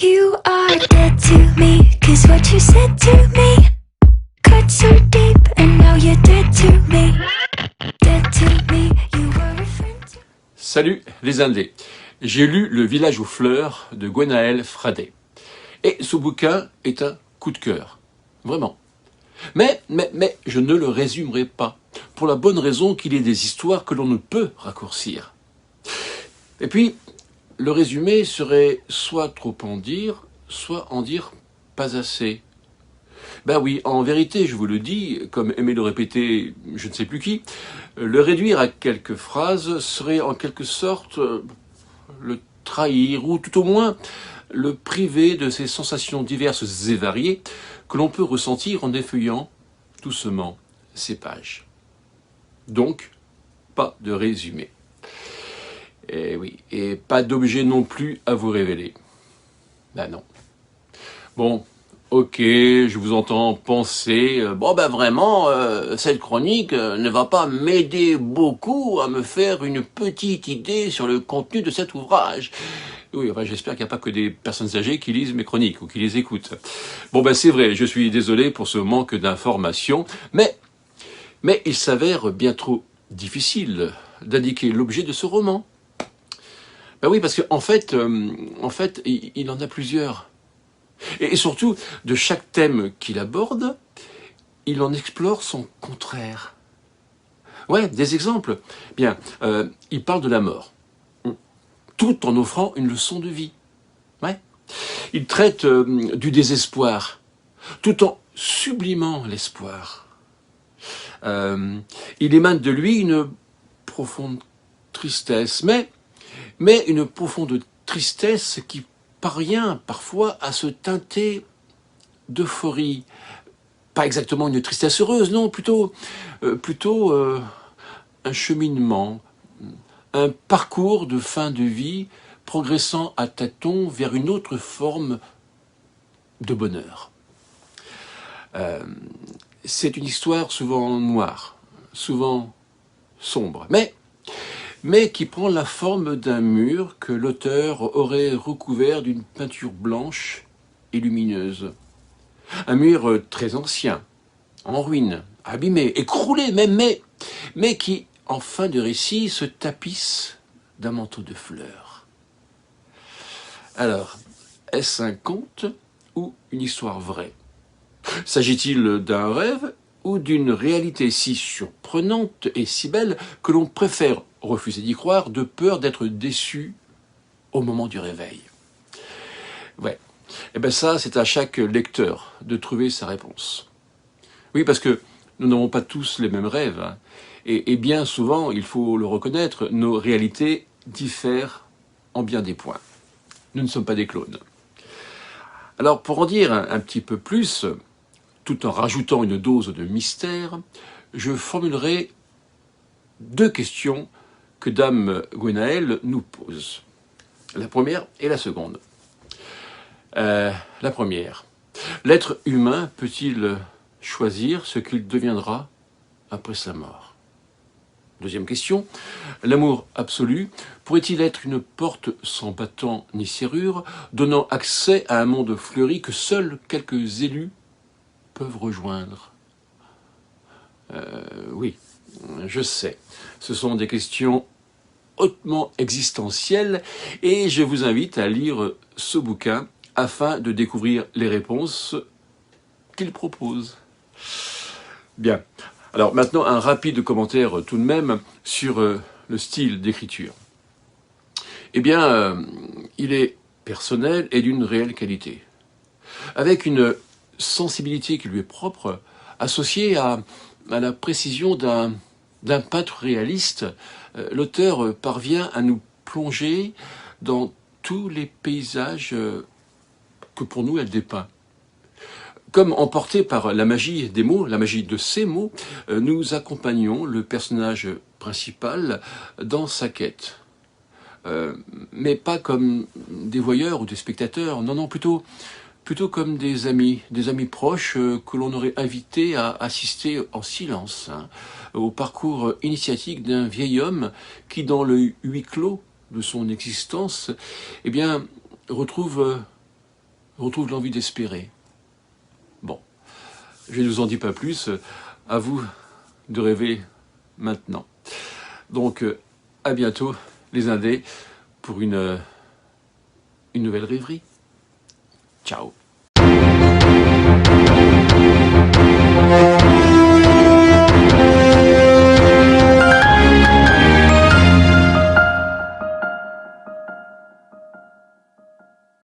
You are dead to me, 'cause what you said to me cut so deep, and now you're dead to me. Dead to me, you were a friend to... Salut les Indés. J'ai lu Le village aux fleurs de Gwenaël Fradé. Et ce bouquin est un coup de cœur. Vraiment. Mais je ne le résumerai pas. Pour la bonne raison qu'il est des histoires que l'on ne peut raccourcir. Et puis, le résumé serait soit trop en dire, soit en dire pas assez. Ben oui, en vérité, je vous le dis, comme aimait le répéter je ne sais plus qui, le réduire à quelques phrases serait en quelque sorte le trahir, ou tout au moins le priver de ces sensations diverses et variées que l'on peut ressentir en effeuillant doucement ces pages. Donc, pas de résumé. Et oui, et pas d'objet non plus à vous révéler. Ben non. Bon, ok, je vous entends penser, vraiment, cette chronique ne va pas m'aider beaucoup à me faire une petite idée sur le contenu de cet ouvrage. Oui, enfin, j'espère qu'il n'y a pas que des personnes âgées qui lisent mes chroniques ou qui les écoutent. Bon, ben c'est vrai, je suis désolé pour ce manque d'informations, mais il s'avère bien trop difficile d'indiquer l'objet de ce roman. Ben oui, parce qu'en fait, il en a plusieurs. Et surtout, de chaque thème qu'il aborde, il en explore son contraire. Ouais, des exemples. Bien, il parle de la mort, tout en offrant une leçon de vie. Ouais. Il traite du désespoir, tout en sublimant l'espoir. Il émane de lui une profonde tristesse, mais une profonde tristesse qui parvient parfois à se teinter d'euphorie. Pas exactement une tristesse heureuse, non, plutôt un cheminement, un parcours de fin de vie progressant à tâtons vers une autre forme de bonheur. C'est une histoire souvent noire, souvent sombre, mais qui prend la forme d'un mur que l'auteur aurait recouvert d'une peinture blanche et lumineuse. Un mur très ancien, en ruine, abîmé, écroulé même, mais qui, en fin de récit, se tapisse d'un manteau de fleurs. Alors, est-ce un conte ou une histoire vraie? S'agit-il d'un rêve ou d'une réalité si surprenante et si belle que l'on préfère refuser d'y croire de peur d'être déçu au moment du réveil? Ouais. Eh bien ça, c'est à chaque lecteur de trouver sa réponse. Oui, parce que nous n'avons pas tous les mêmes rêves. Hein. Et bien souvent, il faut le reconnaître, nos réalités diffèrent en bien des points. Nous ne sommes pas des clones. Alors, pour en dire un petit peu plus, tout en rajoutant une dose de mystère, je formulerai deux questions que Dame Gwenaël nous pose. La première et la seconde. La première. L'être humain peut-il choisir ce qu'il deviendra après sa mort? Deuxième question. L'amour absolu pourrait-il être une porte sans battant ni serrure, donnant accès à un monde fleuri que seuls quelques élus peuvent rejoindre? Oui, je sais. Ce sont des questions hautement existentielles et je vous invite à lire ce bouquin afin de découvrir les réponses qu'il propose. Bien. Alors maintenant, un rapide commentaire tout de même sur le style d'écriture. Eh bien, il est personnel et d'une réelle qualité. Avec une sensibilité qui lui est propre, associée à la précision d'un peintre réaliste, l'auteur parvient à nous plonger dans tous les paysages que pour nous elle dépeint. Comme emporté par la magie des mots, la magie de ces mots, nous accompagnons le personnage principal dans sa quête. Mais pas comme des voyeurs ou des spectateurs, non, plutôt comme des amis proches que l'on aurait invités à assister en silence au parcours initiatique d'un vieil homme qui, dans le huis clos de son existence, eh bien, retrouve on trouve l'envie d'espérer. Bon, je ne vous en dis pas plus, à vous de rêver maintenant. Donc, à bientôt, les Indés, pour une nouvelle rêverie. Ciao.